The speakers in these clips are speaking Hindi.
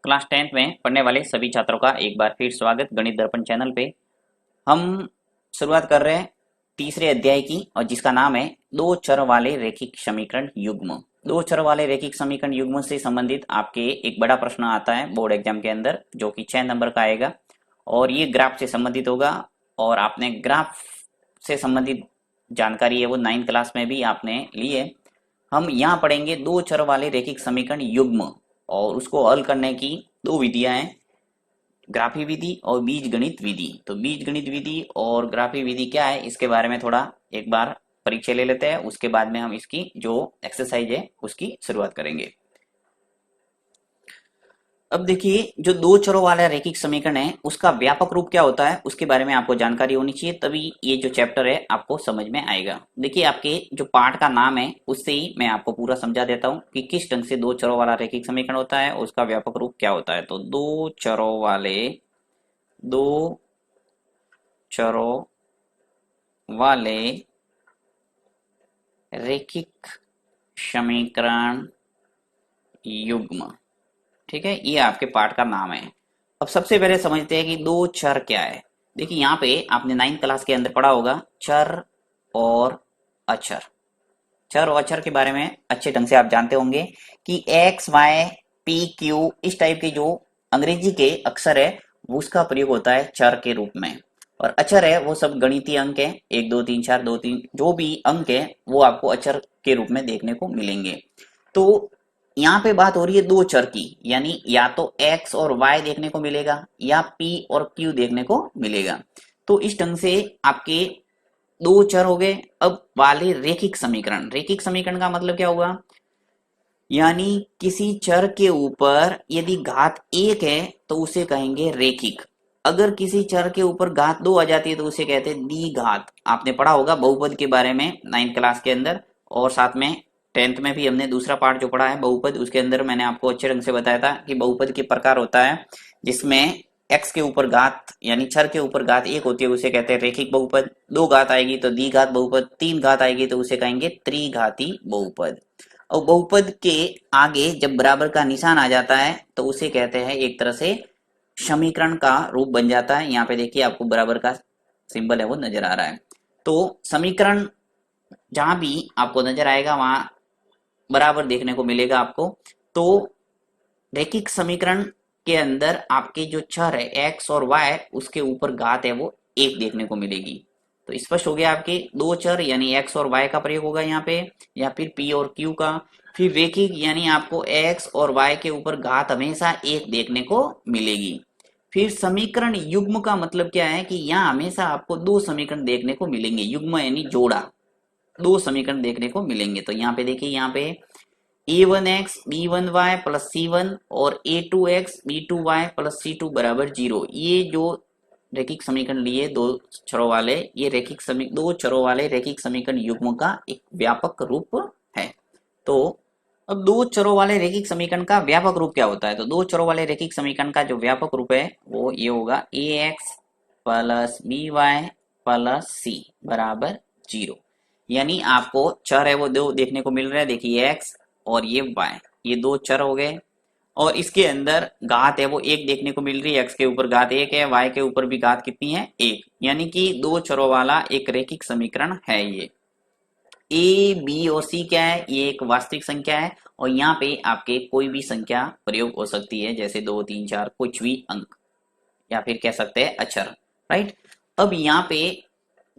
क्लास 10th में पढ़ने वाले सभी छात्रों का एक बार फिर स्वागत गणित दर्पण चैनल पे। हम शुरुआत कर रहे हैं तीसरे अध्याय की और जिसका नाम है दो चर वाले रैखिक समीकरण युग्म। दो चर वाले रैखिक समीकरण युग्म से संबंधित आपके एक बड़ा प्रश्न आता है बोर्ड एग्जाम के अंदर जो कि 6 नंबर का आएगा और ये ग्राफ से संबंधित होगा। और आपने ग्राफ से संबंधित जानकारी है वो 9th क्लास में भी आपने ली है। हम यहाँ पढ़ेंगे दो चर वाले रैखिक समीकरण युग्म और उसको हल करने की दो विधियां हैं, ग्राफी विधि और बीजगणित विधि। तो बीजगणित विधि और ग्राफी विधि क्या है इसके बारे में थोड़ा एक बार परिचय ले लेते हैं, उसके बाद में हम इसकी जो एक्सरसाइज है उसकी शुरुआत करेंगे। अब देखिए जो दो चरों वाला रैखिक समीकरण है उसका व्यापक रूप क्या होता है उसके बारे में आपको जानकारी होनी चाहिए, तभी ये जो चैप्टर है आपको समझ में आएगा। देखिए आपके जो पाठ का नाम है उससे ही मैं आपको पूरा समझा देता हूँ कि किस ढंग से दो चरों वाला रैखिक समीकरण होता है और उसका व्यापक रूप क्या होता है। तो दो चरों वाले रैखिक समीकरण युग्म, ठीक है, ये आपके पाठ का नाम है। अब सबसे पहले समझते हैं कि दो चर क्या है। देखिए यहाँ पे आपने 9th क्लास के अंदर पढ़ा होगा चर और अचर। चर और अचर के बारे में अच्छे ढंग से आप जानते होंगे कि एक्स वाई पी क्यू इस टाइप के जो अंग्रेजी के अक्षर है उसका प्रयोग होता है चर के रूप में। और अचर है वो सब गणितीय अंक है, 1 2 3 4 2 3 जो भी अंक है वो आपको अचर के रूप में देखने को मिलेंगे। तो यहाँ पे बात हो रही है दो चर की, यानी या तो x और y देखने को मिलेगा या p और q देखने को मिलेगा। तो इस ढंग से आपके दो चर हो गए। अब वाले रैखिक समीकरण, रैखिक समीकरण का मतलब क्या हुआ, यानी किसी चर के ऊपर यदि घात 1 है तो उसे कहेंगे रैखिक। अगर किसी चर के ऊपर घात 2 आ जाती है तो उसे कहते हैं द्विघात। आपने पढ़ा होगा बहुपद के बारे में 9th क्लास के अंदर, और साथ में 10th में भी हमने दूसरा पार्ट जो पढ़ा है बहुपद, उसके अंदर मैंने आपको अच्छे ढंग से बताया था कि बहुपद के प्रकार होता है जिसमें x के ऊपर घात यानी चर के ऊपर घात 1 होती है उसे कहते हैं रैखिक बहुपद, 2 घात आएगी तो द्विघात बहुपद, 3 घात आएगी तो उसे कहेंगे त्रिघाती बहुपद। और बहुपद के आगे जब बराबर का निशान आ जाता है तो उसे कहते हैं एक तरह से समीकरण का रूप बन जाता है। यहाँ पे देखिए आपको बराबर का सिंबल है वो नजर आ रहा है। तो समीकरण जहां भी आपको नजर आएगा वहां बराबर देखने को मिलेगा आपको। तो रैखिक समीकरण के अंदर आपके जो चर है एक्स और वाई उसके ऊपर घात है वो 1 देखने को मिलेगी। तो स्पष्ट हो गया आपके दो चर यानी एक्स और वाई का प्रयोग होगा यहाँ पे, या फिर पी और क्यू का। फिर रैखिक यानी आपको एक्स और वाई के ऊपर घात हमेशा 1 देखने को मिलेगी। फिर समीकरण युग्म का मतलब क्या है कि यहाँ हमेशा आपको दो समीकरण देखने को मिलेंगे, युग्म यानी जोड़ा, दो समीकरण देखने को मिलेंगे। तो यहाँ पे देखिए यहाँ पे a1x b1y प्लस c1 और a2x b2y प्लस c2 बराबर 0, ये जो रैखिक समीकरण लिए दो चरों वाले, ये दो चरों वाले रैखिक समीकरण युग्म का एक व्यापक रूप है। तो अब दो चरों वाले रैखिक समीकरण का व्यापक रूप क्या होता है। तो दो चरों वाले रैखिक समीकरण का जो व्यापक रूप है वो ये होगा ax plus by plus c बराबर 0। यानी आपको चर है वो दो देखने को मिल रहे हैं, देखिए x और ये y, ये दो चर हो गए और इसके अंदर घात है वो 1 देखने को मिल रही है। x के ऊपर घात 1 है, y के ऊपर भी घात कितनी है 1, यानी कि दो चरों वाला एक रैखिक समीकरण है ये। ए बी और सी क्या है, ये एक वास्तविक संख्या है और यहाँ पे आपके कोई भी संख्या प्रयोग हो सकती है जैसे 2 3 4 कुछ भी अंक, या फिर कह सकते हैं अचर, राइट। अब यहाँ पे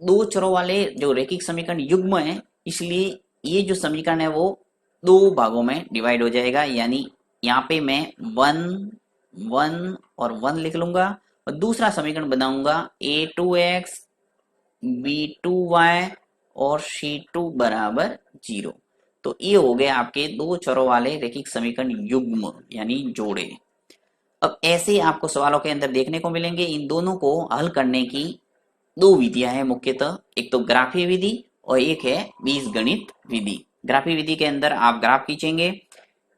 दो चरों वाले जो रैखिक समीकरण युग्म है इसलिए ये जो समीकरण है वो दो भागों में डिवाइड हो जाएगा। यानी यहाँ पे मैं 1 और 1 लिख लूंगा और दूसरा समीकरण बनाऊंगा a2x b2y और c2 बराबर 0। तो ये हो गए आपके दो चरों वाले रैखिक समीकरण युग्म यानी जोड़े। अब ऐसे आपको सवालों के अंदर देखने को मिलेंगे। इन दोनों को हल करने की दो विधियां हैं मुख्यतः, एक तो ग्राफी विधि और एक है बीजगणित विधि। ग्राफी विधि के अंदर आप ग्राफ खींचेंगे,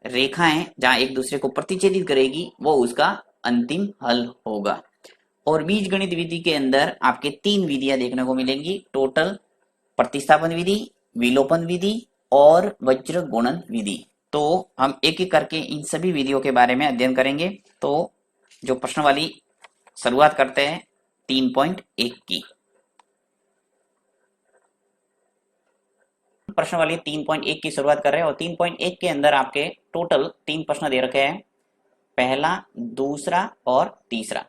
रेखाएं जहां एक दूसरे को प्रतिच्छेदित करेगी वो उसका अंतिम हल होगा। और बीजगणित विधि के अंदर आपके 3 विधियां देखने को मिलेंगी टोटल, प्रतिस्थापन विधि, विलोपन विधि और वज्र गुणन विधि। तो हम एक एक करके इन सभी विधियों के बारे में अध्ययन करेंगे। तो जो प्रश्न वाली शुरुआत करते हैं 3.1 की। प्रश्न वाली 3.1 की शुरुआत कर रहे हैं और 3.1 के अंदर आपके टोटल 3 प्रश्न दे रखे हैं, पहला, दूसरा और तीसरा।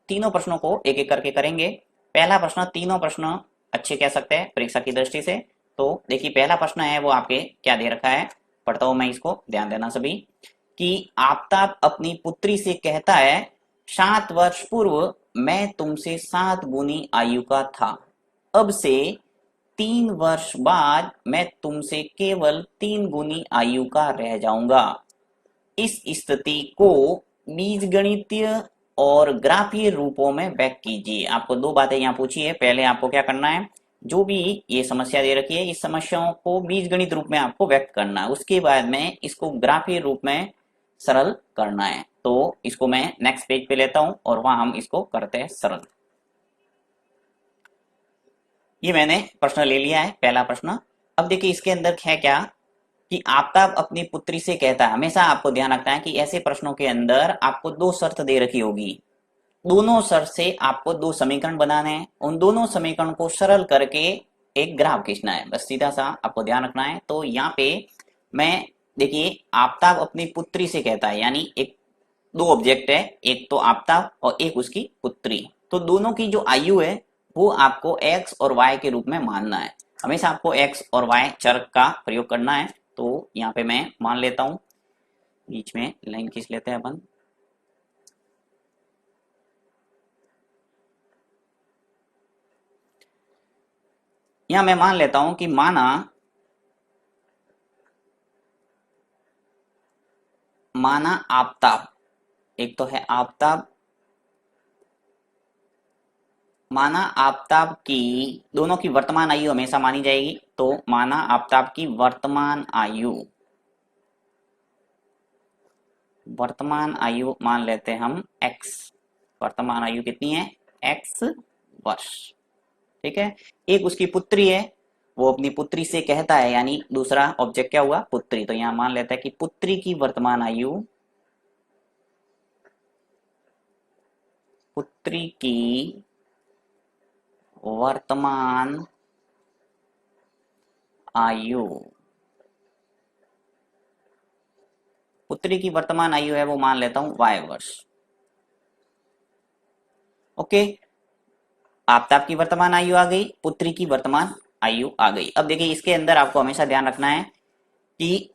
तीनों प्रश्नों को एक एक करके करेंगे। पहला प्रश्न, तीनों प्रश्न अच्छे कह सकते हैं परीक्षा की दृष्टि से। तो देखिए पहला प्रश्न है वो आपके क्या दे रखा है, पढ़ता हूं मैं इसको, ध्यान देना सभी। कि आफताब अपनी पुत्री से कहता है 7 वर्ष पूर्व मैं तुमसे 7 गुनी आयु का था, अब से 3 वर्ष बाद मैं तुमसे केवल 3 गुनी आयु का रह जाऊंगा। इस स्थिति को बीजगणितीय और ग्राफीय रूपों में व्यक्त कीजिए। आपको दो बातें यहाँ पूछी है। पहले आपको क्या करना है, जो भी ये समस्या दे रखी है इस समस्याओं को बीजगणित रूप में आपको व्यक्त करना है, उसके बाद में इसको ग्राफीय रूप में सरल करना है। तो इसको मैं नेक्स्ट पेज पे लेता हूं और वहां हम इसको करते हैं सरल। ये मैंने प्रश्न ले लिया है, पहला प्रश्न। अब देखिए इसके अंदर है क्या कि आफताब अपनी पुत्री से कहता है। हमेशा आपको ध्यान रखना है कि ऐसे प्रश्नों के अंदर आपको दो शर्त दे रखी होगी, दोनों शर्त से आपको दो समीकरण बनाने हैं, उन दोनों समीकरण को सरल करके एक ग्राफ खींचना है, बस सीधा सा आपको ध्यान रखना है। तो यहाँ पे मैं देखिए आफताब अपनी पुत्री से कहता है, यानी एक दो ऑब्जेक्ट है, एक तो आफताब और एक उसकी पुत्री। तो दोनों की जो आयु है वो आपको x और y के रूप में मानना है। हमेशा आपको x और y चर का प्रयोग करना है। तो यहाँ पे मैं मान लेता हूं, बीच में लाइन खींच लेते हैं अपन। यहाँ मैं मान लेता हूं कि माना आफताब, एक तो है आफताब, माना आफताब की दोनों की वर्तमान आयु हमेशा मानी जाएगी। तो माना आफताब की वर्तमान आयु मान लेते हैं हम x। वर्तमान आयु कितनी है, x वर्ष। ठीक है। एक उसकी पुत्री है, वो अपनी पुत्री से कहता है, यानी दूसरा ऑब्जेक्ट क्या हुआ, पुत्री। तो यहां मान लेता है कि पुत्री की वर्तमान आयु, पुत्री की वर्तमान आयु, पुत्री की वर्तमान आयु है वो मान लेता हूं y वर्ष। ओके, आफताब की वर्तमान आयु आ गई, पुत्री की वर्तमान आयु आ गई। अब देखिए इसके अंदर आपको हमेशा ध्यान रखना है कि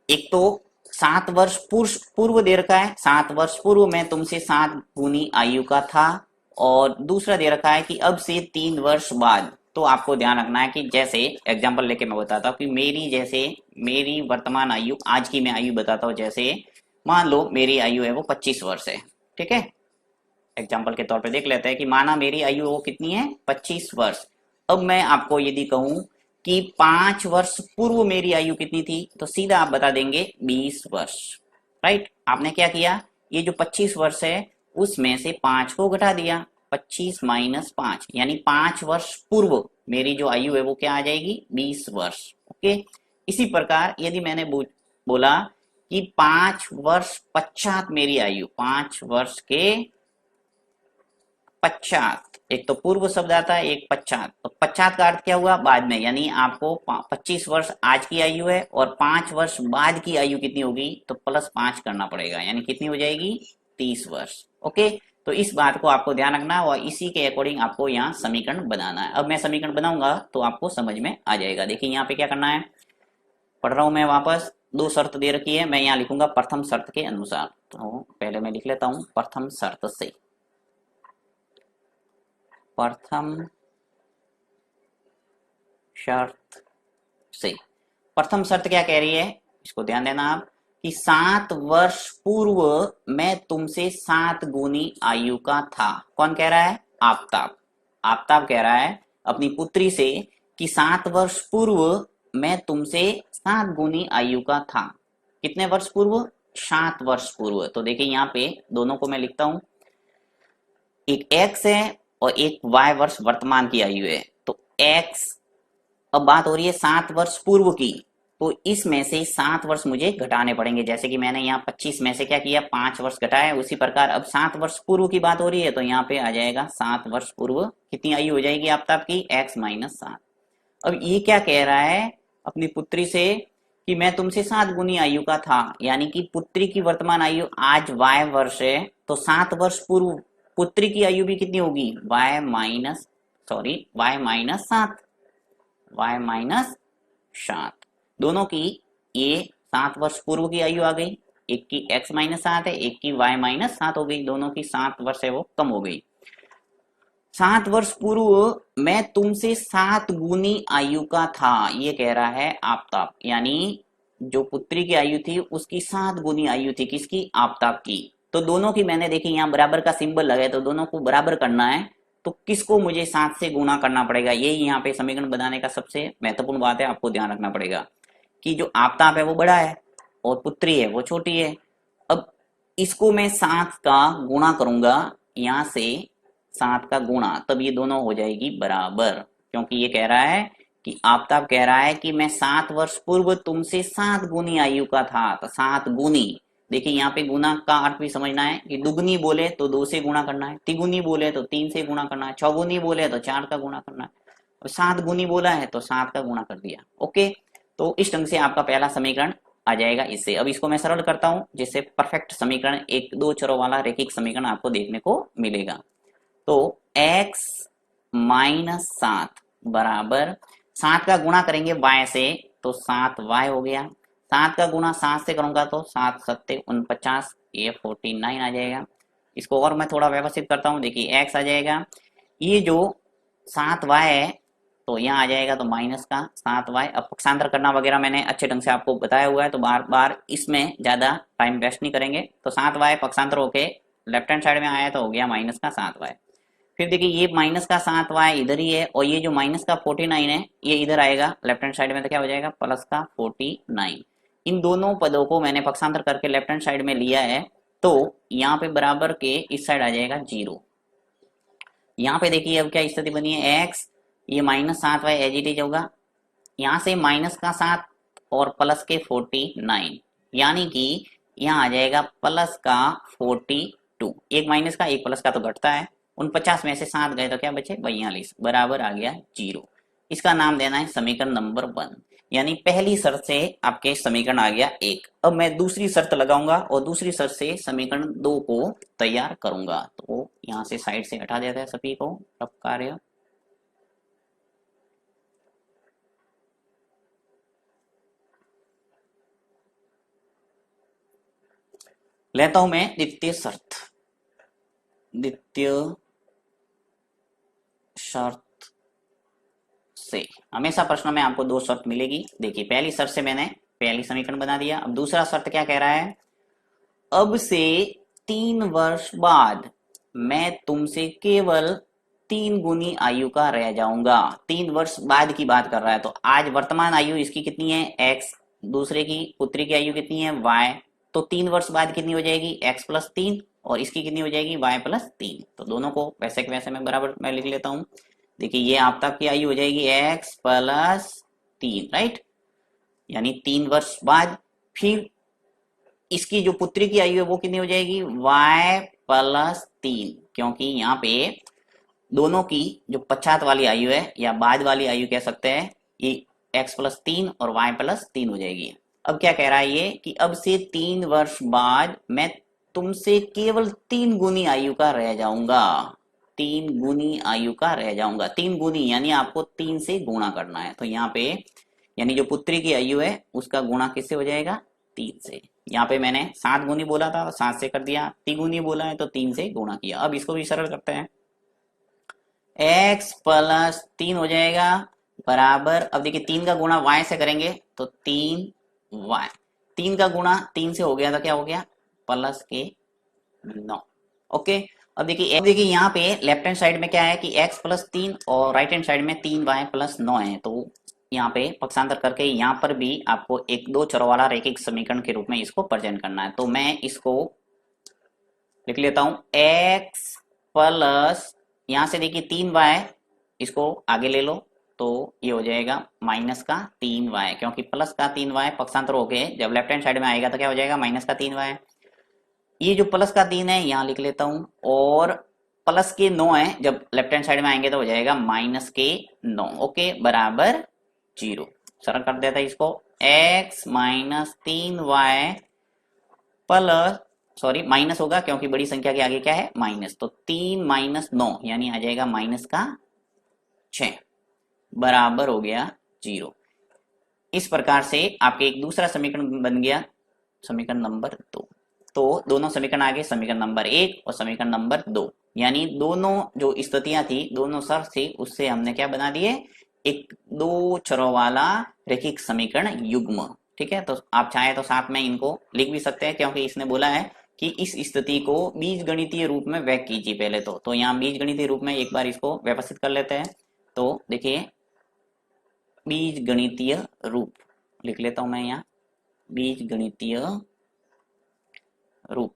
एक तो 7 वर्ष पूर्व दे रखा है, 7 वर्ष पूर्व में तुमसे 7 गुनी आयु का था, और दूसरा दे रखा है कि अब से 3 वर्ष बाद। तो आपको ध्यान रखना है कि जैसे एग्जांपल लेके मैं बताता हूँ कि मेरी वर्तमान आयु, आज की मैं आयु बताता हूँ। जैसे मान लो मेरी आयु है वो 25 वर्ष है। ठीक है, एग्जाम्पल के तौर पे देख लेते हैं कि माना मेरी आयु वो कितनी है, 25 वर्ष। अब मैं आपको यदि कहूं कि 5 वर्ष पूर्व मेरी आयु कितनी थी, तो सीधा आप बता देंगे 20 वर्ष। राइट, आपने क्या किया, ये जो 25 वर्ष है उसमें से 5 को घटा दिया, 25 माइनस 5, यानी 5 वर्ष पूर्व मेरी जो आयु है वो क्या आ जाएगी, 20 वर्ष। ओके, इसी प्रकार यदि मैंने बोला कि 5 वर्ष पश्चात मेरी आयु, 5 वर्ष के पश्चात, एक तो पूर्व शब्द आता है, एक पश्चात। तो पश्चात का अर्थ क्या हुआ, बाद में, यानी आपको 25 वर्ष आज की आयु है और 5 वर्ष बाद की आयु कितनी होगी, तो प्लस 5 करना पड़ेगा, यानी कितनी हो जाएगी, 30 वर्ष। ओके, तो इस बात को आपको ध्यान रखना है और इसी के अकॉर्डिंग आपको यहाँ समीकरण बनाना है। अब मैं समीकरण बनाऊंगा तो आपको समझ में आ जाएगा। देखिए यहाँ पे क्या करना है, पढ़ रहा हूं मैं वापस। दो शर्त दे रखी है, मैं यहाँ लिखूंगा प्रथम शर्त के अनुसार। तो पहले मैं लिख लेता हूं प्रथम शर्त से। प्रथम शर्त से, प्रथम शर्त क्या कह रही है, इसको ध्यान देना आप, कि 7 वर्ष पूर्व मैं तुमसे 7 गुनी आयु का था। कौन कह रहा है, आफताब। आफताब कह रहा है अपनी पुत्री से कि 7 वर्ष पूर्व मैं तुमसे 7 गुनी आयु का था। कितने वर्ष पूर्व, 7 वर्ष पूर्व। तो देखिए यहाँ पे दोनों को मैं लिखता हूं, एक x है और एक y वर्ष वर्तमान की आयु है। तो x, अब बात हो रही है 7 वर्ष पूर्व की, तो इसमें से 7 वर्ष मुझे घटाने पड़ेंगे। जैसे कि मैंने यहाँ 25 में से क्या किया, 5 वर्ष घटाया, उसी प्रकार अब 7 वर्ष पूर्व की बात हो रही है तो यहाँ पे आ जाएगा 7 वर्ष पूर्व कितनी आयु हो जाएगी आफ्ताब की, x माइनस 7। अब ये क्या कह रहा है अपनी पुत्री से कि मैं तुमसे 7 गुनी आयु का था, यानी कि पुत्री की वर्तमान आयु आज y वर्ष है, तो 7 वर्ष पूर्व पुत्री की आयु भी कितनी होगी, y माइनस 7, y माइनस 7। दोनों की ये 7 वर्ष पूर्व की आयु आ गई, एक की x माइनस 7 है, एक की y माइनस 7 हो गई, दोनों की 7 वर्ष है वो कम हो गई। 7 वर्ष पूर्व मैं तुमसे 7 गुनी आयु का था, ये कह रहा है आफ्ताब, यानी जो पुत्री की आयु थी उसकी 7 गुनी आयु थी, किसकी, आफ्ताब की। तो दोनों की मैंने देखी यहाँ बराबर का सिंबल लगा है, तो दोनों को बराबर करना है, तो किसको मुझे 7 से गुणा करना पड़ेगा, यही यहाँ पे समीकरण बनाने का सबसे महत्वपूर्ण बात है, आपको ध्यान रखना पड़ेगा कि जो आफ्ताब है वो बड़ा है और पुत्री है वो छोटी है। अब इसको मैं 7 का गुणा करूंगा, यहां से 7 का गुणा, तब ये दोनों हो जाएगी बराबर, क्योंकि ये कह रहा है कि आफ्ताब कह रहा है कि मैं 7 वर्ष पूर्व तुमसे 7 गुनी आयु का था, तो 7 गुनी, देखिए यहाँ पे गुना का अर्थ भी समझना है कि दुगुनी बोले तो 2 से गुणा करना है, तिगुनी बोले तो 3 से गुणा करना है, चौगुनी बोले तो 4 का गुणा करना है, और 7 गुनी बोला है तो 7 का गुणा कर दिया। ओके, तो इस ढंग से आपका पहला समीकरण आ जाएगा इससे। अब इसको मैं सरल करता हूं, जिससे परफेक्ट समीकरण, एक दो चरों वाला रैखिक समीकरण आपको देखने को मिलेगा। तो x माइनस 7 बराबर 7 का गुणा करेंगे y से तो 7y हो गया, 7 का गुणा 7 से करूंगा तो 7 सत्ते 49, ये 49 आ जाएगा। इसको और मैं थोड़ा व्यवस्थित करता हूं, देखिए x आ जाएगा, ये जो 7y है तो यहाँ आ जाएगा तो माइनस का 7y। अब पक्षांतर करना वगैरह मैंने अच्छे ढंग से आपको बताया हुआ है, तो बार बार इसमें ज्यादा टाइम वेस्ट नहीं करेंगे। तो 7y पक्षांतर होके लेफ्ट हैंड साइड में आया तो हो गया माइनस का 7y। फिर देखिए ये माइनस का 7y इधर ही है, और ये जो माइनस का 49 है ये इधर आएगा लेफ्ट हैंड साइड में, तो क्या हो जाएगा प्लस का 49। इन दोनों पदों को मैंने पक्षांतर करके लेफ्ट हैंड साइड में लिया है, तो यहाँ पे बराबर के इस साइड आ जाएगा 0। यहाँ पे देखिए अब क्या स्थिति बनी है, x ये minus 7y as it is होगा, यहाँ से माइनस का 7 और प्लस के 49, यानी कि यहाँ आ जाएगा प्लस का 42, एक माइनस का एक प्लस का तो घटता है, 49 में से 7 गए तो क्या बचे 42, बराबर आ गया 0। इसका नाम देना है समीकरण नंबर 1, यानी पहली शर्त से आपके समीकरण आ गया 1। अब मैं दूसरी शर्त लगाऊंगा और दूसरी शर्त से समीकरण 2 को तैयार करूंगा। तो यहाँ से साइड से हटा देता है सभी को सब कार्य। लेता हूं मैं द्वितीय शर्त। द्वितीय शर्त से हमेशा प्रश्न में आपको 2 शर्त मिलेगी। देखिए पहली शर्त से मैंने पहली समीकरण बना दिया। अब दूसरा शर्त क्या कह रहा है, अब से 3 वर्ष बाद मैं तुमसे केवल 3 गुनी आयु का रह जाऊंगा। 3 वर्ष बाद की बात कर रहा है, तो आज वर्तमान आयु इसकी कितनी है x, दूसरे की पुत्री की आयु कितनी है y, तो 3 वर्ष बाद कितनी हो जाएगी x प्लस 3, और इसकी कितनी हो जाएगी y प्लस 3। तो दोनों को वैसे के वैसे मैं बराबर मैं लिख लेता हूं। देखिए ये आपका की आयु हो जाएगी x प्लस 3, राइट, यानी 3 वर्ष बाद। फिर इसकी जो पुत्री की आयु है वो कितनी हो जाएगी y प्लस 3, क्योंकि यहाँ पे दोनों की जो पश्चात वाली आयु है या बाद वाली आयु कह सकते हैं, ये x प्लस 3 और y प्लस 3 हो जाएगी। अब क्या कह रहा है ये कि अब से 3 वर्ष बाद मैं तुमसे केवल 3 गुनी आयु का रह जाऊंगा, 3 गुनी आयु का रह जाऊंगा। 3 गुनी यानी आपको 3 से गुणा करना है, तो यहाँ पे यानी जो पुत्री की आयु है उसका गुणा किससे हो जाएगा 3 से। यहाँ पे मैंने 7 गुनी बोला था 7 से कर दिया, तिगुनी बोला है तो 3 से गुणा किया। अब इसको भी सरल करते हैं, x प्लस 3 हो जाएगा बराबर, अब देखिए 3 का गुणा y से करेंगे तो 3y, 3 का गुणा 3 से हो गया तो क्या हो गया प्लस के 9। ओके, अब देखिए यहाँ पे लेफ्ट हैंड साइड में क्या है कि x प्लस 3 और राइट हैंड साइड में 3y प्लस 9 है, तो यहाँ पे पक्षांतर करके यहाँ पर भी आपको एक दो चरों वाला रैखिक समीकरण के रूप में इसको प्रेजेंट करना है। तो मैं इसको लिख लेता हूं x प्लस, यहां से देखिए 3y, इसको आगे ले लो तो ये हो जाएगा माइनस का 3y, क्योंकि प्लस का 3y पक्षांतर होके जब लेफ्ट हैंड साइड में आएगा तो क्या हो जाएगा माइनस का 3y। ये जो प्लस का 3 है यहाँ लिख लेता हूं, और प्लस के 9 है जब लेफ्ट हैंड साइड में आएंगे तो हो जाएगा माइनस के 9। ओके, बराबर 0। सरल कर देता है इसको, x minus 3y plus, sorry minus होगा क्योंकि बड़ी संख्या के आगे क्या है माइनस, तो 3 माइनस 9 यानी आ जाएगा माइनस का 6 बराबर हो गया 0। इस प्रकार से आपके एक दूसरा समीकरण बन गया, समीकरण नंबर 2। तो दोनों समीकरण आगे, समीकरण नंबर 1 और समीकरण नंबर 2, यानी दोनों जो स्थितियां थी, दोनों शर्त थी, उससे हमने क्या बना दिए, एक दो चरों वाला रैखिक समीकरण युग्म। ठीक है, तो आप चाहे तो साथ में इनको लिख भी सकते हैं, क्योंकि इसने बोला है कि इस स्थिति को बीजगणितीय रूप में व्यक्त कीजिए पहले। तो यहाँ बीजगणितीय रूप में एक बार इसको व्यवस्थित कर लेते हैं। तो देखिए, बीजगणितीय रूप लिख लेता हूं मैं यहाँ, बीजगणितीय रूप।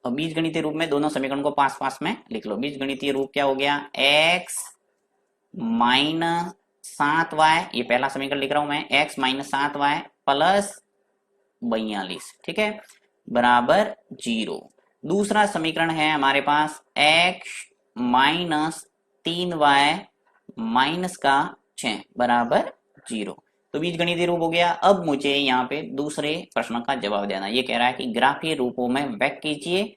और बीजगणितीय रूप में दोनों समीकरण को पास पास में लिख लो। बीजगणितीय रूप क्या हो गया, x माइनस 7y, ये पहला समीकरण लिख रहा हूं मैं, x माइनस 7y प्लस 42, ठीक है, बराबर 0। दूसरा समीकरण है हमारे पास x माइनस 3y माइनस का 6 बराबर 0। तो बीजगणितीय रूप हो गया। अब मुझे यहाँ पे दूसरे प्रश्न का जवाब देना। ये कह रहा है कि ग्राफीय रूपों में व्यक्त कीजिए,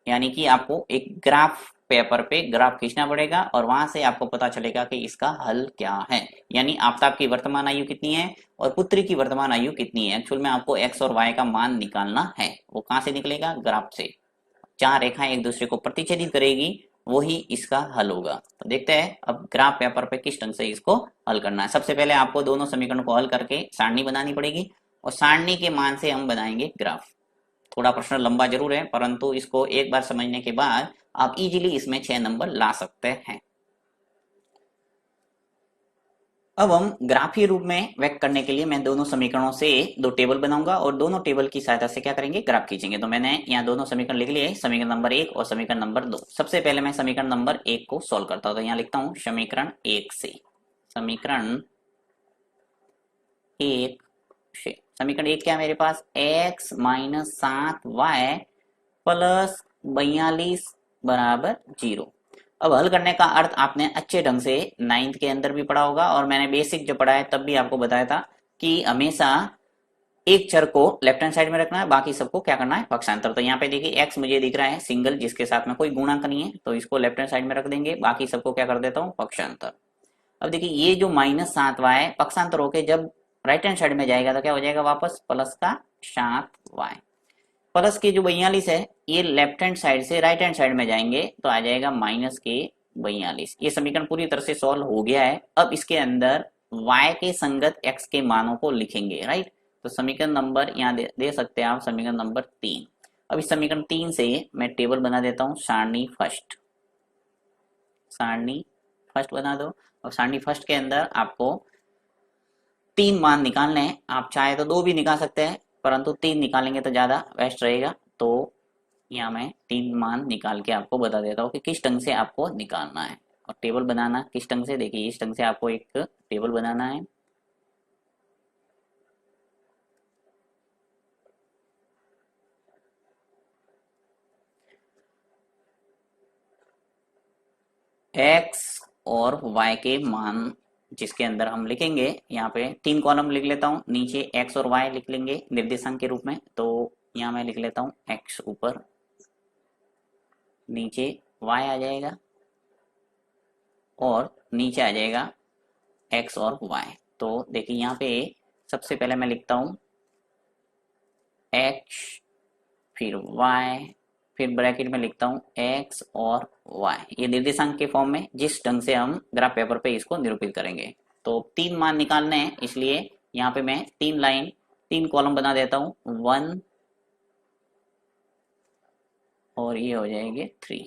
यानी कि आपको एक ग्राफ पेपर पे ग्राफ खींचना पड़ेगा और वहां से आपको पता चलेगा कि इसका हल क्या है। यानी आफ्ताब की वर्तमान आयु कितनी है और पुत्री की वर्तमान आयु कितनी है। एक्चुअल में आपको एक्स और वाई का मान निकालना है। वो कहां से निकलेगा, ग्राफ से। चार रेखाएं एक दूसरे को प्रतिच्छेदित करेगी, वही इसका हल होगा। तो देखते हैं अब ग्राफ पेपर पे किस ढंग से इसको हल करना है। सबसे पहले आपको दोनों समीकरण को हल करके सारणी बनानी पड़ेगी, और सारणी के मान से हम बनाएंगे ग्राफ। थोड़ा प्रश्न लंबा जरूर है, परंतु इसको एक बार समझने के बाद आप इजीली इसमें 6 नंबर ला सकते हैं। अब हम ग्राफीय रूप में व्यक्त करने के लिए मैं दोनों समीकरणों से दो टेबल बनाऊंगा और दोनों टेबल की सहायता से क्या करेंगे, ग्राफ खींचेंगे। तो मैंने यहाँ दोनों समीकरण लिख लिए, समीकरण नंबर 1 और समीकरण नंबर 2। सबसे पहले मैं समीकरण नंबर 1 को सॉल्व करता हूँ। तो यहाँ लिखता हूँ समीकरण 1 से, समीकरण 1 से। समीकरण 1 क्या है मेरे पास, x माइनस 7y प्लस 42 बराबर 0। अब हल करने का अर्थ आपने अच्छे ढंग से 9th के अंदर भी पढ़ा होगा, और मैंने बेसिक जो पढ़ा है तब भी आपको बताया था कि हमेशा एक चर को लेफ्ट हैंड साइड में रखना है, बाकी सबको क्या करना है, पक्षांतर। तो यहाँ पे देखिए x मुझे दिख रहा है सिंगल, जिसके साथ में कोई गुणक नहीं है, तो इसको लेफ्ट हैंड साइड में रख देंगे, बाकी सबको क्या कर देता हूँ, पक्षांतर। अब देखिए ये जो माइनस 7y पक्षांतर होके जब राइट हैंड साइड में जाएगा तो क्या हो जाएगा, वापस प्लस का 7y। प्लस के जो 42 है ये लेफ्ट हैंड साइड से राइट हैंड साइड में जाएंगे तो आ जाएगा माइनस के 42। ये समीकरण पूरी तरह से सॉल्व हो गया है। अब इसके अंदर y के संगत x के मानों को लिखेंगे, राइट। तो समीकरण नंबर यहाँ दे सकते हैं आप, समीकरण नंबर 3। अब इस समीकरण 3 से मैं टेबल बना देता हूँ, सारणी फर्स्ट, सारणी फर्स्ट बना दो। और सारणी फर्स्ट के अंदर आपको 3 मान निकालने हैं। आप चाहे तो 2 भी निकाल सकते हैं, परंतु 3 निकालेंगे तो ज्यादा बेस्ट रहेगा। तो यहाँ मैं 3 मान निकाल के आपको बता देता हूँ कि किस ढंग से आपको निकालना है। और टेबल बनाना किस ढंग से, देखिए इस ढंग से आपको एक टेबल बनाना है। x और y के मान जिसके अंदर हम लिखेंगे, यहाँ पे 3 कॉलम लिख लेता हूँ, नीचे x और y लिख लेंगे निर्देशांक के रूप में। तो यहाँ मैं लिख लेता हूँ x ऊपर, नीचे y आ जाएगा, और नीचे आ जाएगा x और y। तो देखिए यहाँ पे सबसे पहले मैं लिखता हूँ x, फिर y, फिर ब्रैकेट में लिखता हूँ x और y। ये निर्देशांक के फॉर्म में जिस ढंग से हम ग्राफ पेपर पे इसको निरूपित करेंगे। तो 3 मान निकालने हैं, इसलिए यहाँ पे मैं 3 कॉलम बना देता हूँ, 1 और ये हो जाएंगे 3।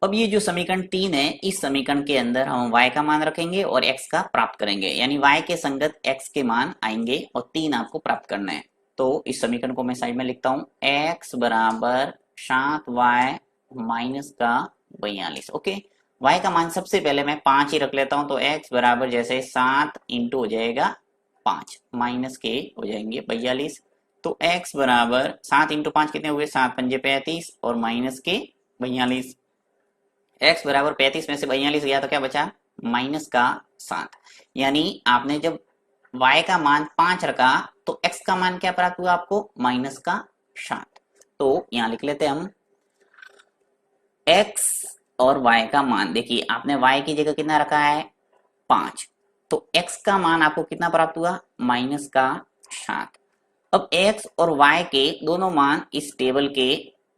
अब ये जो समीकरण 3 है, इस समीकरण के अंदर हम y का मान रखेंगे और x का प्राप्त करेंगे, यानी y के संगत x के मान आएंगे और 3 आपको प्राप्त करना है। तो इस समीकरण को मैं साइड में लिखता हूँ, x बराबर 7y माइनस का 42। ओके, y का मान सबसे पहले मैं 5 ही रख लेता हूं, तो x बराबर जैसे 7 इंटू हो जाएगा 5 माइनस के हो जाएंगे 42। तो x बराबर 7 इंटू 5 कितने हुए, 7 पंजे 35 और माइनस के 42। x बराबर 35 में से 42 गया तो क्या बचा, माइनस का 7। यानी आपने जब y का मान 5 रखा तो x का मान क्या प्राप्त हुआ आपको, माइनस का 7। तो यहां लिख लेते हैं हम x और y का मान। देखिए आपने y की जगह कितना रखा है, 5, तो x का मान आपको कितना प्राप्त हुआ, माइनस का 7। अब x और y के दोनों मान इस टेबल के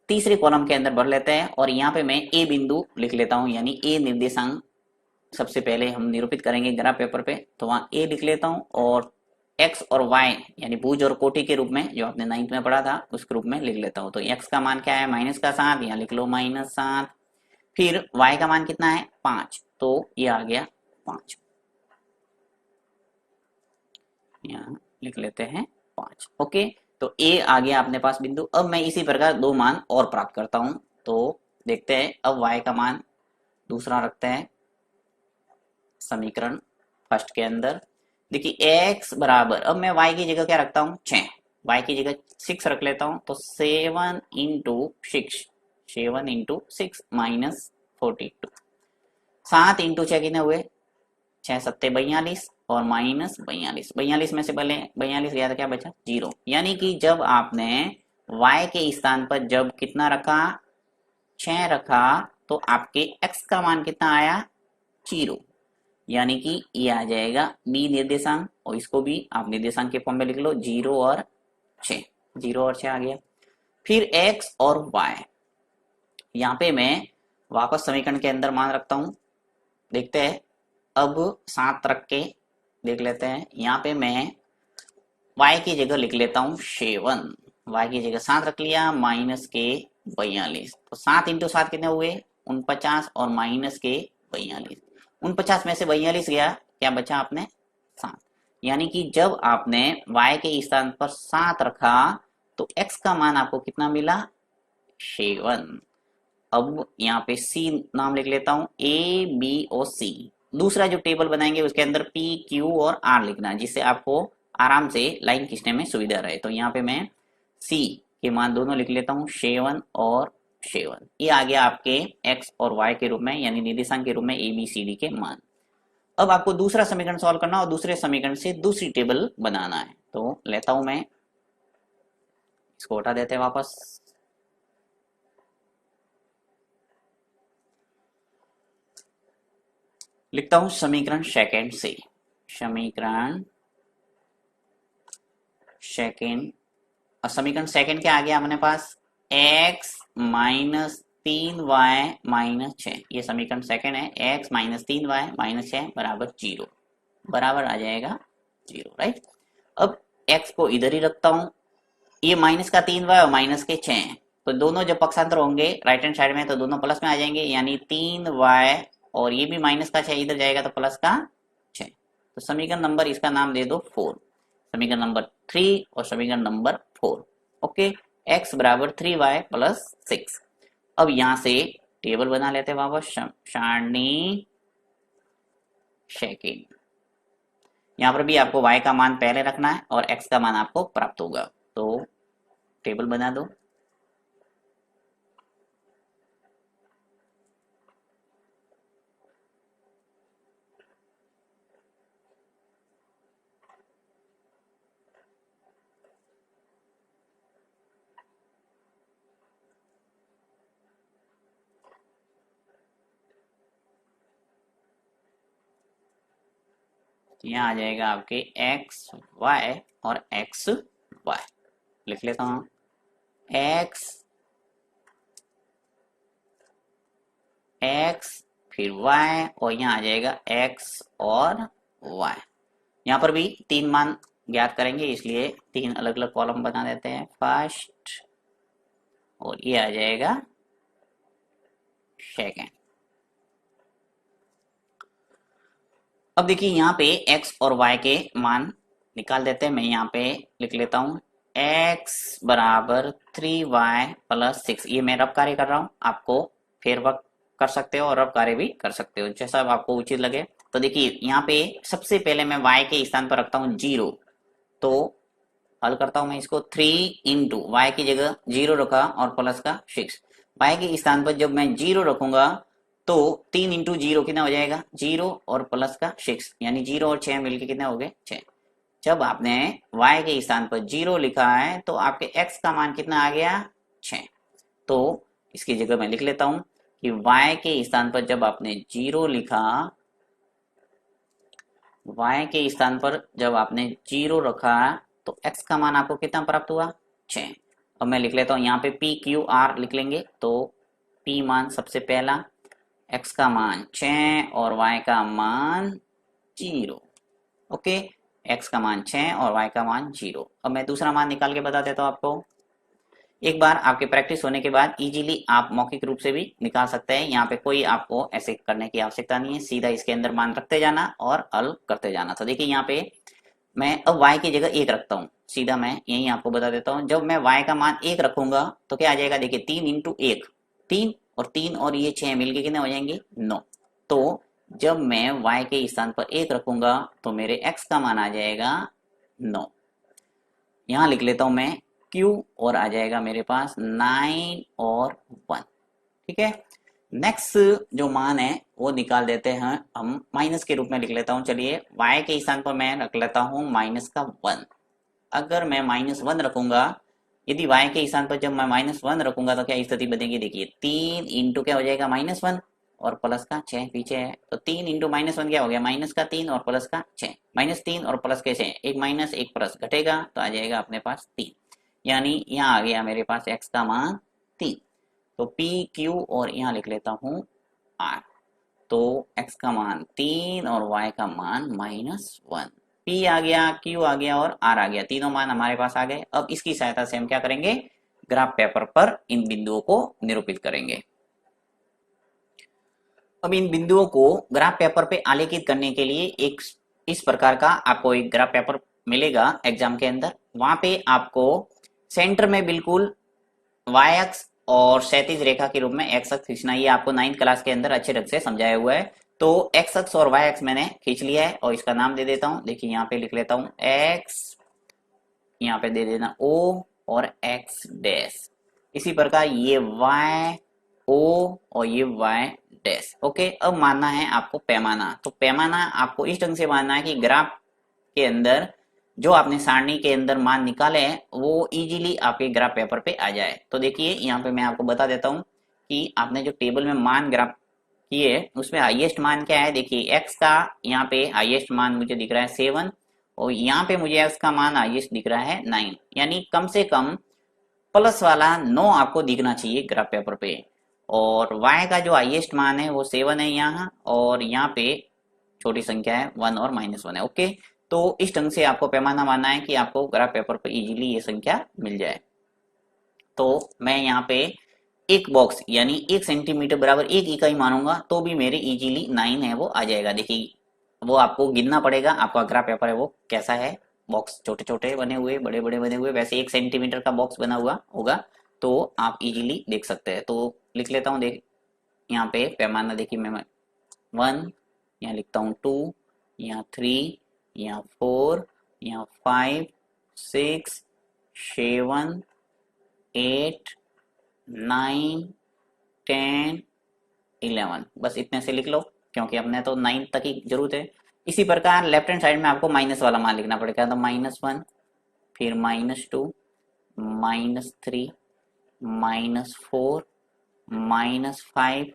तीसरे कॉलम के अंदर भर लेते हैं और यहाँ पे मैं a बिंदु लिख लेता हूँ, यानी a निर्देशांक सबसे पहले हम निरूपित करेंगे ग्राफ पेपर पे, तो वहां a लिख लेता हूँ और x और y यानी भुज और कोटि के रूप में, जो आपने 9th में पढ़ा था उस रूप में लिख लेता हूँ। तो x का मान क्या है, माइनस का 7, यहाँ लिख लो माइनस 7। फिर y का मान कितना है, 5, तो ये आ गया 5, यहाँ लिख लेते हैं 5। ओके, तो a आ गया अपने पास बिंदु। अब मैं इसी प्रकार दो मान और प्राप्त करता हूं, तो देखते हैं। अब y का मान दूसरा रखते हैं समीकरण फर्स्ट के अंदर। देखिए x बराबर, अब मैं y की जगह क्या रखता हूँ, 6, y की जगह 6 रख लेता हूँ, तो 7 इंटू 6, 7 इंटू 6 माइनस 42। 7 इंटू 6 कितने हुए, 6 सत्ते 42 और माइनस 42। 42 में से पहले 42 गया तो क्या बचा, 0। यानी कि जब आपने y के स्थान पर जब कितना रखा, 6 रखा, तो आपके x का मान कितना आया, 0। यानी कि ये आ जाएगा b निर्देशांक, और इसको भी आप निर्देशांक के फॉर्म में लिख लो, 0 और 6, 0 और 6 आ गया। फिर x और y, यहाँ पे मैं वापस समीकरण के अंदर मान रखता हूँ। देखते हैं, अब 7 रख के देख लेते हैं। यहाँ पे मैं y की जगह लिख लेता हूँ 7, y की जगह 7 रख लिया, माइनस के 42। तो 7 इंटू 7 कितने हुए, 49 और माइनस के 42। 49 में से 42 गया, क्या बचा आपने, 7। यानी कि जब आपने y के स्थान पर 7 रखा तो x का मान आपको कितना मिला, 7। अब यहाँ पे C नाम लिख लेता हूँ, A B और C। दूसरा जो टेबल बनाएंगे उसके अंदर P Q और R लिखना है, जिससे आपको आराम से लाइन खींचने में सुविधा रहे। तो यहाँ पे मैं C के मान दोनों लिख लेता हूँ, 7 और 7। ये आ गया आपके x और y के रूप में, यानी निर्देशांक के रूप में A B C D के मान। अब आपको दूसरा समीकरण सॉल्व करना और दूसरे समीकरण से दूसरी टेबल बनाना है। तो लेता हूं मैं, इसको हटा देते हैं वापस। लिखता हूं समीकरण सेकंड से, समीकरण सेकंड। और समीकरण सेकंड क्या आ गया अपने पास, x माइनस 3y माइनस 6। ये समीकरण सेकंड है, x माइनस 3y माइनस 6 बराबर 0, बराबर आ जाएगा 0, राइट। अब x को इधर ही रखता हूं, ये माइनस का 3y और माइनस के 6 हैं, तो दोनों जब पक्षांतर होंगे राइट हैंड साइड में तो दोनों प्लस में आ जाएंगे, यानी 3y और ये भी माइनस का 6 इधर जाएगा तो प्लस का 6। तो समीकरण नंबर इसका नाम दे दो 4, समीकरण नंबर 3 और समीकरण नंबर 4। ओके, x बराबर 3y प्लस 6। अब यहां से टेबल बना लेते हैं वापस, सारणी सेकंड। यहाँ पर भी आपको y का मान पहले रखना है और x का मान आपको प्राप्त होगा, तो टेबल बना दो। यहाँ आ जाएगा आपके एक्स वाई और एक्स वाई। लिख लेता हूँ, एक्स एक्स फिर वाई और यहाँ आ जाएगा एक्स और वाई। यहाँ पर भी 3 मान ज्ञात करेंगे, इसलिए 3 अलग अलग कॉलम बना देते हैं, फर्स्ट और ये आ जाएगा सेकेंड। अब देखिए यहाँ पे x और y के मान निकाल देते हैं। मैं यहाँ पे लिख लेता हूँ x बराबर 3y+6, ये मैं रफ कार्य कर रहा हूँ, आपको फेर वर्क कर सकते हो और रफ कार्य भी कर सकते हो, जैसा आपको उचित लगे। तो देखिए यहाँ पे सबसे पहले मैं y के स्थान पर रखता हूँ 0, तो हल करता हूँ मैं इसको। 3 इंटू वाई की जगह 0 रखा और प्लस का 6, y के स्थान पर जब मैं 0 रखूंगा तो 3 इंटू 0 कितना हो जाएगा, 0 और प्लस का 6, यानी 0 और 6 मिलके कितना हो गए, 6। जब आपने y के स्थान पर 0 लिखा है तो आपके x का मान कितना आ गया, 6। तो इसकी जगह मैं लिख लेता हूं कि y के स्थान पर जब आपने 0 लिखा, y के स्थान पर जब आपने 0 रखा तो x का मान आपको कितना प्राप्त हुआ, 6। अब मैं लिख लेता हूं यहाँ पे p q r लिख लेंगे, तो p मान सबसे पहला, x का मान 6 और y का मान 0। ओके, x का मान 6 और y का मान 0। अब मैं दूसरा मान निकाल के बता देता हूँ आपको। एक बार आपके प्रैक्टिस होने के बाद इजीली आप मौखिक रूप से भी निकाल सकते हैं, यहाँ पे कोई आपको ऐसे करने की आवश्यकता नहीं है, सीधा इसके अंदर मान रखते जाना और हल करते जाना। तो देखिए यहाँ पे मैं अब y की जगह 1 रखता हूँ, सीधा मैं यही आपको बता देता हूँ। जब मैं y का मान 1 रखूंगा तो क्या आ जाएगा, देखिए 3 इंटू 1, 3 और 3 और ये 6 मिलके कितने हो जाएंगे, 9। तो जब मैं y के स्थान पर 1 रखूंगा तो मेरे x का मान आ जाएगा 9। यहाँ लिख लेता हूं मैं q और आ जाएगा मेरे पास 9 और 1। ठीक है, नेक्स्ट जो मान है वो निकाल देते हैं हम, माइनस के रूप में लिख लेता हूं। चलिए y के स्थान पर मैं रख लेता हूं माइनस का 1। अगर मैं -1 रखूंगा, यदि y के स्थान पर जब मैं -1 रखूंगा तो क्या स्थिति बनेगी, देखिए 3 इंटू क्या हो जाएगा, -1 और प्लस का 6 पीछे है, तो 3 इंटू -1 क्या हो गया, माइनस का 3 और प्लस का 6, -3 और प्लस के 6, एक माइनस एक प्लस घटेगा तो आ जाएगा अपने पास 3, यानी यहाँ आ गया मेरे पास x का मान 3। तो p q और यहाँ लिख लेता हूँ r, तो x का मान 3 और y का मान -1, p आ गया, q आ गया और r आ गया, तीनों मान हमारे पास आ गए। अब इसकी सहायता से हम क्या करेंगे, ग्राफ पेपर पर इन बिंदुओं को निरूपित करेंगे। अब इन बिंदुओं को ग्राफ पेपर पे आलेखित करने के लिए एक इस प्रकार का आपको एक ग्राफ पेपर मिलेगा एग्जाम के अंदर। वहां पे आपको सेंटर में बिल्कुल वाई अक्ष और क्षैतिज रेखा के रूप में एक्स अक्ष खींचना, ये आपको 9th क्लास के अंदर अच्छे ढंग से समझाया हुआ है। तो एक्स अक्ष और वाई अक्ष मैंने खींच लिया है और इसका नाम दे देता हूँ। देखिए यहाँ पे लिख लेता हूँ एक्स, यहाँ पे दे देना ओ और एक्स डैश। इसी प्रकार ये वाई ओ और ये वाई डैश। ओके, अब मानना है आपको पैमाना। तो पैमाना आपको इस ढंग से मानना है कि ग्राफ के अंदर जो आपने सारणी के अंदर मान निकाले हैं वो इजीली आपके ग्राफ पेपर पे आ जाए। तो देखिए यहाँ पे मैं आपको बता देता हूँ कि आपने जो टेबल में मान ग्राफ किए उसमें हाईएस्ट मान क्या है। देखिए x का यहाँ पे हाईएस्ट मान मुझे दिख रहा है 7 और यहाँ पे मुझे x का मान हाईएस्ट दिख रहा है 9, यानी कम से कम प्लस वाला 9 आपको दिखना चाहिए ग्राफ पेपर पे। और y का जो हाईएस्ट मान है वो 7 है यहाँ, और यहाँ पे छोटी संख्या है 1 और -1 है। ओके, तो इस ढंग से आपको पैमाना मानना है कि आपको ग्राफ पेपर पर इजीली ये संख्या मिल जाए। तो मैं यहाँ पे एक बॉक्स यानी 1 सेंटीमीटर बराबर 1 इकाई मानूंगा तो भी मेरे इजीली 9 है वो आ जाएगा। देखिए वो आपको गिनना पड़ेगा, आपका ग्राफ पेपर है वो कैसा है, बॉक्स छोटे छोटे बने हुए बड़े बड़े बने हुए, वैसे 1 सेंटीमीटर का बॉक्स बना हुआ होगा तो आप इजीली देख सकते हैं। तो लिख लेता हूँ, देख यहाँ पे पैमाना देखिए मैं 1, यहाँ लिखता हूँ 2, यहाँ 3, यहाँ 4, यहाँ 5, 6, 7, 8, 9, 10, 11, बस इतने से लिख लो क्योंकि अपने तो 9 तक ही जरूरत है। इसी प्रकार लेफ्ट हैंड साइड में आपको माइनस वाला मान लिखना पड़ेगा, तो -1, फिर -2, -3, -4, -5,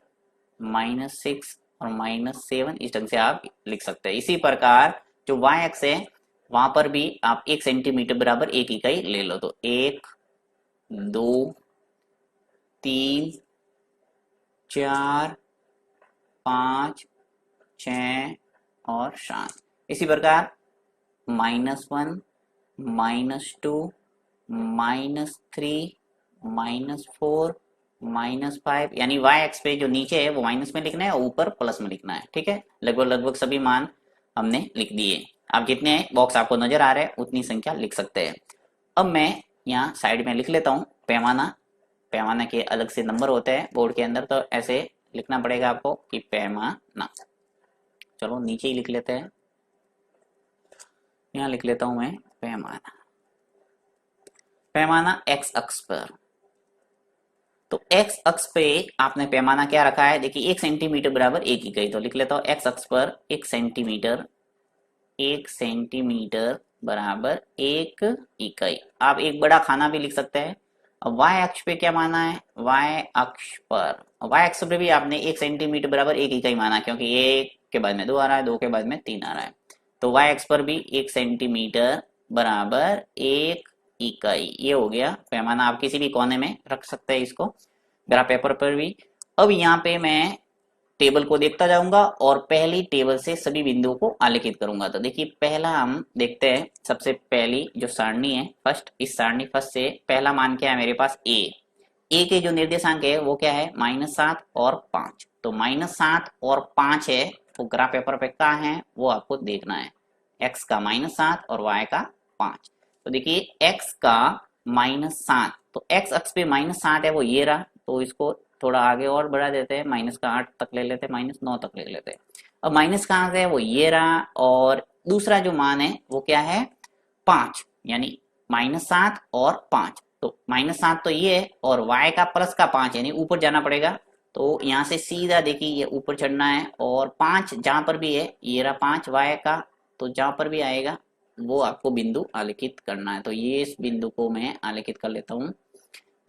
-6 और -7, इस ढंग से आप लिख सकते हैं। इसी प्रकार जो y अक्ष है वहां पर भी आप 1 सेंटीमीटर बराबर 1 इकाई ले लो, तो 1, 2, 3, 4, 5, 6 और 7। इसी प्रकार -1, -2, -3, -4, -5, यानी y एक्स पे जो नीचे है वो माइनस में लिखना है और ऊपर प्लस में लिखना है। ठीक है, लगभग लगभग सभी मान हमने लिख दिए। आप जितने बॉक्स आपको नजर आ रहे हैं उतनी संख्या लिख सकते हैं। अब मैं यहाँ साइड में लिख लेता हूँ पैमाना। पैमाना के अलग से नंबर होते हैं बोर्ड के अंदर, तो ऐसे लिखना पड़ेगा आपको कि पैमाना। चलो नीचे ही लिख लेते हैं, यहाँ लिख लेता हूँ मैं पैमाना। पैमाना एक्स अक्ष पर, तो एक्स अक्ष पे आपने पैमाना क्या रखा है, देखिए 1 सेंटीमीटर बराबर 1 इकाई। तो लिख लेता हूँ एक्स अक्ष पर 1 सेंटीमीटर, 1 सेंटीमीटर बराबर 1 इकाई। आप एक बड़ा खाना भी लिख सकते हैं। अब वाई अक्ष पे क्या माना है, वाई अक्ष पर, वाई अक्ष पे भी आपने 1 सेंटीमीटर बराबर 1 इकाई माना, क्योंकि 1 के बाद में 2 आ रहा है, 2 के बाद में 3 आ रहा है। तो वाई अक्ष पर भी 1 सेंटीमीटर बराबर 1 इकाई, ये हो गया पैमाना। आप किसी भी कोने में रख सकते हैं इसको, ग्राफ पेपर पर भी। अब यहाँ पे मैं टेबल को देखता जाऊंगा और पहली टेबल से सभी बिंदुओं को आलेखित करूंगा। तो देखिए पहला हम देखते हैं, सबसे पहली जो सारणी है फर्स्ट, इस सारणी फर्स्ट से पहला मान क्या है मेरे पास, ए के जो निर्देशांक है वो क्या है, -7 और 5। तो -7 और 5 है, वो ग्राफ पेपर पे कहाँ है वो आपको देखना है, एक्स का -7 और वाई का 5। तो देखिए एक्स का -7, तो एक्स अक्ष पे -7 है वो ये रहा, तो इसको थोड़ा आगे और बढ़ा देते हैं, -8 तक ले लेते हैं, -9 तक ले लेते हैं। अब माइनस कहाँ से है, वो ये रहा, और दूसरा जो मान है वो क्या है, 5, यानी -7 और 5। तो -7 तो ये है, और y का प्लस का 5 यानी ऊपर जाना पड़ेगा। तो यहाँ से सीधा देखिए ये ऊपर चढ़ना है, और 5 जहां पर भी है, ये रहा 5 y का, तो जहां पर भी आएगा वो आपको बिंदु आलेखित करना है। तो ये इस बिंदु को मैं आलेखित कर लेता हूँ।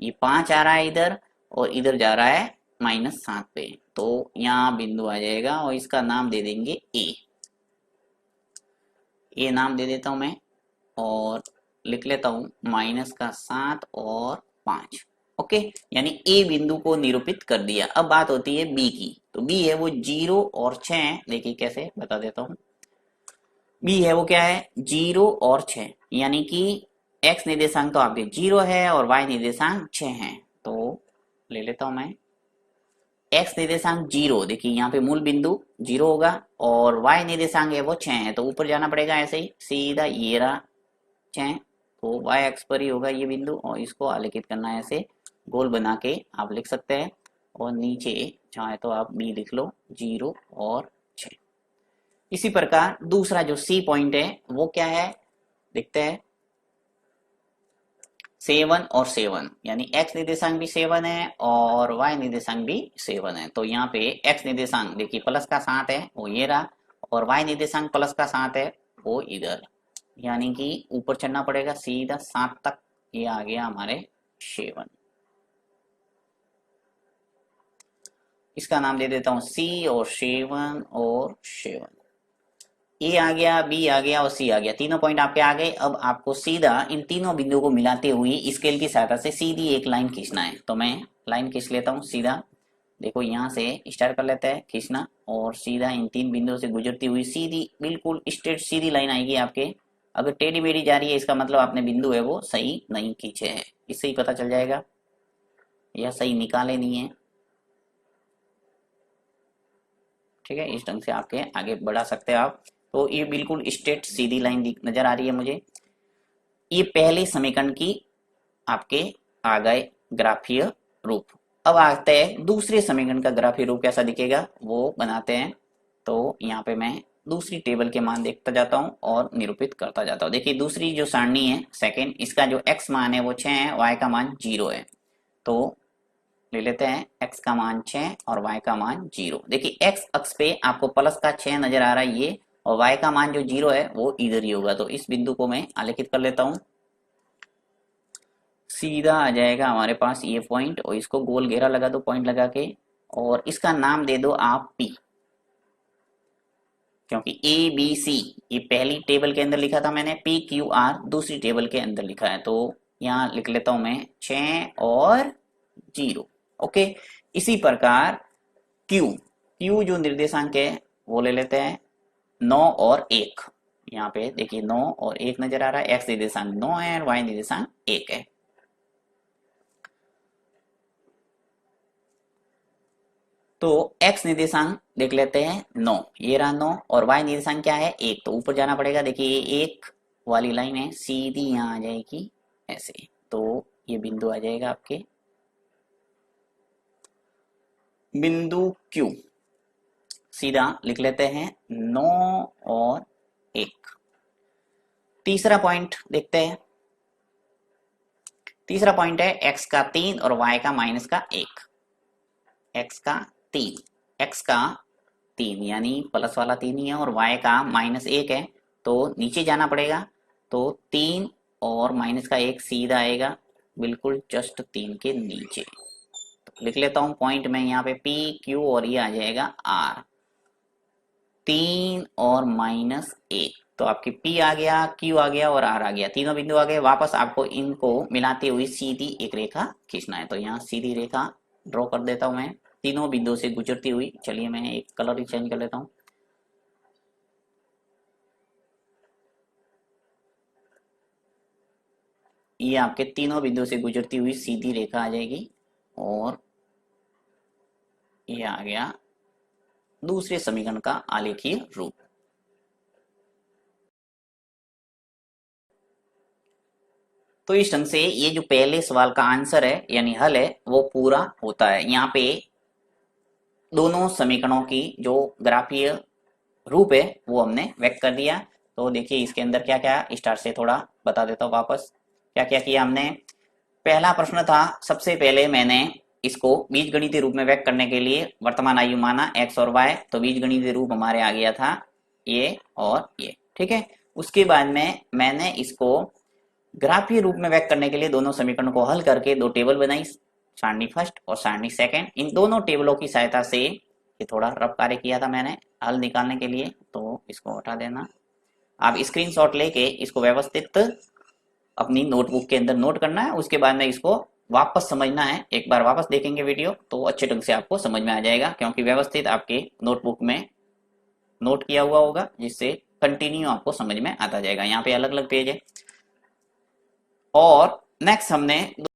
ये 5 आ रहा है इधर, और इधर जा रहा है -7 पे, तो यहाँ बिंदु आ जाएगा, और इसका नाम दे देंगे ए नाम दे देता हूं मैं, और लिख लेता हूं -7 और 5। ओके, यानी ए बिंदु को निरूपित कर दिया। अब बात होती है बी की, तो बी है वो 0 और 6, देखिए कैसे बता देता हूं। बी है वो क्या है, 0 और 6, यानी कि एक्स निर्देशांक तो आपके 0 है और वाई निर्देशांक 6 है। तो ले लेता हूं मैं एक्स निर्देशांक 0, देखिए यहाँ पे मूल बिंदु 0 होगा, और वाई निर्देशांक है वो 6 है, तो ऊपर जाना पड़ेगा ऐसे ही सीधा, ये रहा 6, तो वाई एक्स पर ही होगा ये बिंदु, और इसको आलेखित करना है ऐसे गोल बना के आप लिख सकते हैं। और नीचे चाहे तो आप बी लिख लो, 0 और 6। इसी प्रकार दूसरा जो सी पॉइंट है वो क्या है, देखते हैं 7 और 7, यानी x निर्देशांक भी 7 है और y निर्देशांक भी 7 है। तो यहाँ पे x निर्देशांक देखिए प्लस का 7 है वो ये रहा, और y निर्देशांक प्लस का 7 है वो इधर, यानी कि ऊपर चढ़ना पड़ेगा सीधा 7 तक, ये आ गया हमारे 7। इसका नाम दे देता हूँ C, और 7 और 7। ए आ गया, बी आ गया और सी आ गया, तीनों पॉइंट आपके आ गए। अब आपको सीधा इन तीनों बिंदुओं को मिलाते हुए स्केल की सहायता से सीधी एक लाइन खींचना है। तो मैं लाइन खींच लेता हूँ सीधा, देखो यहाँ से स्टार्ट कर लेते हैं खींचना, और सीधा इन 3 बिंदुओं से गुजरती हुई सीधी बिल्कुल स्ट्रेट सीधी लाइन आएगी आपके। अगर टेढ़ी मेढ़ी जा रही है, इसका मतलब आपने बिंदु है वो सही नहीं खींचे है, इससे ही पता चल जाएगा, या सही निकाले नहीं है। ठीक है, इस ढंग से आपके आगे बढ़ा सकते हैं आप। तो ये बिल्कुल स्ट्रेट सीधी लाइन नजर आ रही है मुझे। ये पहले समीकरण की आपके आ गए ग्राफीय रूप। अब आते हैं दूसरे समीकरण का ग्राफीय रूप कैसा दिखेगा वो बनाते हैं। तो यहाँ पे मैं दूसरी टेबल के मान देखता जाता हूँ और निरूपित करता जाता हूँ। देखिए दूसरी जो सारणी है सेकंड, इसका जो x मान है वो 6 है, y का मान 0 है। तो ले लेते हैं x का मान 6 और y का मान 0। देखिए x अक्ष पे आपको प्लस का 6 नजर आ रहा है ये, और y का मान जो 0 है वो इधर ही होगा। तो इस बिंदु को मैं आलेखित कर लेता हूँ, सीधा आ जाएगा हमारे पास ये पॉइंट, और इसको गोल घेरा लगा दो पॉइंट लगा के, और इसका नाम दे दो आप P, क्योंकि A B C ये पहली टेबल के अंदर लिखा था मैंने, P Q R दूसरी टेबल के अंदर लिखा है। तो यहाँ लिख लेता हूं मैं 6 और 0। ओके, इसी प्रकार Q जो निर्देशांक है वो ले लेते हैं 9 और 1। यहाँ पे देखिए 9 और 1 नजर आ रहा है, x निर्देशांक 9 है और y निर्देशांक 1 है। तो x निर्देशांक देख लेते हैं 9, ये रहा 9, और y निर्देशांक क्या है 1, तो ऊपर जाना पड़ेगा। देखिए ये 1 वाली लाइन है सीधी यहाँ आ जाएगी ऐसे, तो ये बिंदु आ जाएगा आपके बिंदु Q। सीधा लिख लेते हैं 9 और 1। तीसरा पॉइंट देखते हैं। तीसरा पॉइंट है x का 3 और y का -1। x का 3, x का 3 यानी प्लस वाला 3 ही है और y का -1 है, तो नीचे जाना पड़ेगा। तो 3 और -1 सीधा आएगा बिल्कुल जस्ट 3 के नीचे। तो लिख लेता हूं पॉइंट में यहाँ पे P Q और ये आ जाएगा R। 3 और -1, तो आपकी P आ गया, Q आ गया और R आ गया, तीनों बिंदु आ गए। वापस आपको इनको मिलाते हुए सीधी एक रेखा खींचना है। तो यहाँ सीधी रेखा ड्रॉ कर देता हूं मैं तीनों बिंदुओं से गुजरती हुई। चलिए मैं एक कलर ही चेंज कर लेता हूँ। ये आपके तीनों बिंदुओं से गुजरती हुई सीधी रेखा आ जाएगी और ये आ गया दूसरे समीकरण का आलेखीय रूप। तो इस ढंग से ये जो पहले सवाल का आंसर है यानी हल है वो पूरा होता है। यहाँ पे दोनों समीकरणों की जो ग्राफीय रूप है वो हमने व्यक्त कर दिया। तो देखिए इसके अंदर क्या क्या, स्टार्ट से थोड़ा बता देता हूँ वापस क्या क्या किया हमने। पहला प्रश्न था, सबसे पहले मैंने इसको बीजगणितीय रूप में व्यक्त करने के लिए वर्तमान आयु माना x और y। तो बीजगणितीय रूप हमारे आ गया था ये और ये, ठीक है। उसके बाद में मैंने इसको ग्राफीय रूप में व्यक्त करने के लिए दोनों समीकरणों को हल करके दो टेबल बनाई, सारणी फर्स्ट और सारणी सेकंड। इन दोनों टेबलों की सहायता से ये थोड़ा रफ कार्य किया था मैंने हल निकालने के लिए, तो इसको हटा देना। आप स्क्रीनशॉट लेके इसको व्यवस्थित अपनी नोटबुक के अंदर नोट करना है। उसके बाद में इसको वापस समझना है, एक बार वापस देखेंगे वीडियो तो अच्छे ढंग से आपको समझ में आ जाएगा, क्योंकि व्यवस्थित आपके नोटबुक में नोट किया हुआ होगा, जिससे कंटिन्यू आपको समझ में आता जाएगा। यहाँ पे अलग अलग पेज है। और नेक्स्ट हमने